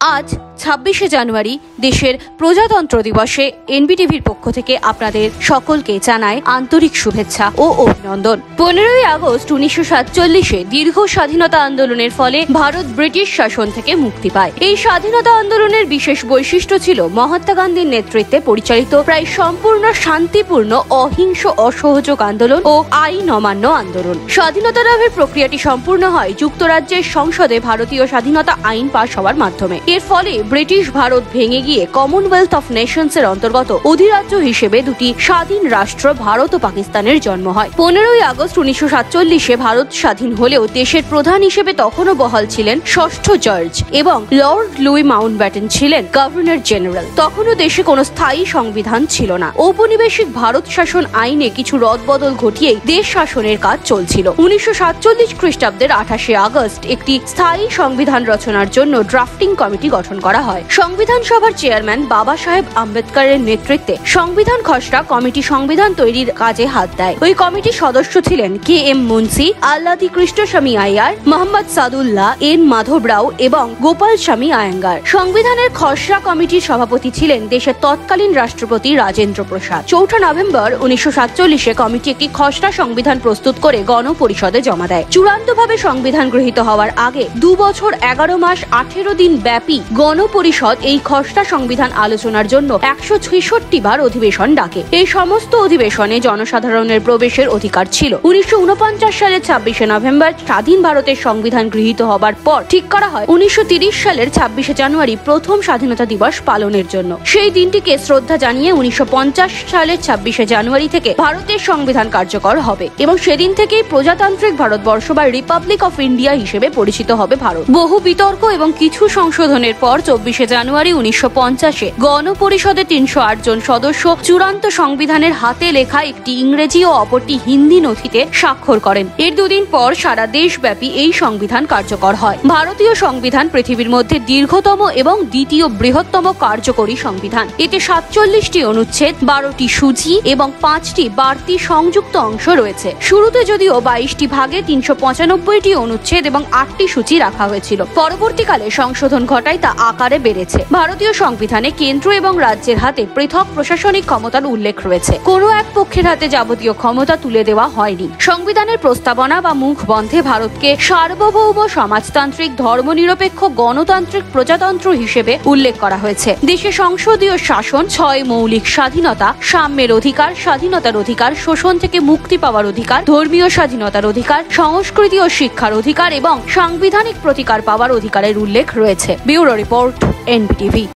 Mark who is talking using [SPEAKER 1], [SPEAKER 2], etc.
[SPEAKER 1] আজ ২৬শে জানুয়ারি দেশের প্রজাতন্ত্র দিবসে এনবিটিভির পক্ষ থেকে আপনাদের সকলকে জানায় আন্তরিক শুভেচ্ছা ও অভিনন্দন। ১৫ই আগস্ট ১৯৪৭-এ দীর্ঘ স্বাধীনতা আন্দোলনের ফলে ভারত ব্রিটিশ শাসন থেকে মুক্তি পায়। এই স্বাধীনতা আন্দোলনের বিশেষ বৈশিষ্ট্য ছিল মহাত্মা গান্ধীর নেতৃত্বে পরিচালিত প্রায় সম্পূর্ণ শান্তিপূর্ণ অহিংস অসহযোগ আন্দোলন ও আইন অমান্য আন্দোলন। স্বাধীনতা লাভের প্রক্রিয়াটি সম্পূর্ণ হয় যুক্তরাজ্যের সংসদে ভারতীয় স্বাধীনতা আইন পাশ হওয়ার মাধ্যমে। এর ফলে ব্রিটিশ ভারত ভেঙে গিয়ে কমনওয়েলথ অফ নেশনস এর অন্তর্গত অধিরাজ্য হিসেবে দুটি স্বাধীন রাষ্ট্র ভারত ও পাকিস্তানের জন্ম হয়। ১৫ই আগস্ট ১৯৪৭-এ ভারত স্বাধীন হলেও দেশের প্রধান হিসেবে তখনও বহাল ছিলেন ষষ্ঠ জর্জ এবং লর্ড লুই মাউন্টব্যাটেন ছিলেন গভর্নর জেনারেল। তখনও দেশে কোনো স্থায়ী সংবিধান ছিল না। ঔপনিবেশিক ভারত শাসন আইনে কিছু রদবদল ঘটিয়েই দেশ শাসনের কাজ চলছিল। ১৯৪৭ খ্রিস্টাব্দের ২৮শে আগস্ট একটি স্থায়ী সংবিধান রচনার জন্য ড্রাফটিং কমিটি গঠন করা হয়। সংবিধান সভার চেয়ারম্যান বাবা সাহেব আম্বেদকরের নেতৃত্বে সংবিধান খসড়া কমিটি সংবিধান তৈরির কাজে হাত দেয়। ওই কমিটির সদস্য ছিলেন কে এম মুন্সি, আল্লাদি কৃষ্ণস্বামী আইয়ার, মোহাম্মদ সাদুল্লাহ, এন মাধব রাও এবং গোপাল স্বামী আয়েঙ্গার। সংবিধানের খসড়া কমিটির সভাপতি ছিলেন দেশের তৎকালীন রাষ্ট্রপতি রাজেন্দ্র প্রসাদ। ৪ঠা নভেম্বর ১৯৪৭-এ কমিটি একটি খসড়া সংবিধান প্রস্তুত করে গণপরিষদে জমা দেয়। চূড়ান্তভাবে সংবিধান গৃহীত হওয়ার আগে ২ বছর ১১ মাস ১৮ দিন ব্যাপী গণপরিষদ এই খসড়া সংবিধান আলোচনার জন্য ১৬৬ বার অধিবেশন ডাকে। এই সমস্ত অধিবেশনে জনসাধারণের প্রবেশের অধিকার ছিল। ১৯৪৯ সালের ২৬শে নভেম্বর স্বাধীন ভারতের সংবিধান গৃহীত হবার পর ঠিক করা হয় ১৯৩০ সালের ২৬শে জানুয়ারি প্রথম স্বাধীনতা দিবস পালনের জন্য। সেই দিনটিকে শ্রদ্ধা জানিয়ে ১৯৫০ সালের ২৬শে জানুয়ারি থেকে ভারতের সংবিধান কার্যকর হবে এবং সেদিন থেকেই প্রজাতান্ত্রিক ভারতবর্ষ বা রিপাবলিক অফ ইন্ডিয়া হিসেবে পরিচিত হবে ভারত। বহু বিতর্ক এবং কিছু সংশোধনের পর ২৪শে জানুয়ারি ১৯৫০-এ গণপরিষদে ৩০৮ জন সদস্য চূড়ান্ত সংবিধানের হাতে লেখা একটি ইংরেজি ও অপরটি হিন্দি নথিতে স্বাক্ষর করেন। এর দুদিন পর সারা দেশব্যাপী এই সংবিধান কার্যকর হয়। ভারতীয় সংবিধান পৃথিবীর মধ্যে দীর্ঘতম এবং দ্বিতীয় বৃহত্তম কার্যকরী সংবিধান। এতে ৪৭টি অনুচ্ছেদ, ১২টি সূচি এবং ৫টি বাড়তি সংযুক্ত অংশ রয়েছে। শুরুতে যদিও ২২টি ভাগে ৩৯৫টি অনুচ্ছেদ এবং ৮টি সূচি রাখা হয়েছিল, পরবর্তীকালে সংশোধন ঘটায় তা আকারে বেড়েছে। ভারতীয় সংবিধানে কেন্দ্র এবং রাজ্যের হাতে পৃথক প্রশাসনিক ক্ষমতার উল্লেখ রয়েছে। কোনো এক পক্ষের হাতে যাবতীয় ক্ষমতা তুলে দেওয়া হয়নি। সংবিধানের প্রস্তাবনা বা মুখ বন্ধে ভারতকে সার্বভৌম সমাজতান্ত্রিক ধর্মনিরপেক্ষ গণতান্ত্রিক প্রজাতন্ত্র হিসেবে উল্লেখ করা হয়েছে। দেশে সংসদীয় শাসন, ৬ মৌলিক স্বাধীনতা, সাম্যের অধিকার, স্বাধীনতার অধিকার, শোষণ থেকে মুক্তি পাওয়ার অধিকার, ধর্মীয় স্বাধীনতার অধিকার, সংস্কৃতি ও শিক্ষার অধিকার এবং সাংবিধানিক প্রতিকার পাওয়ার অধিকারের উল্লেখ রয়েছে। Bureau report, NBTV.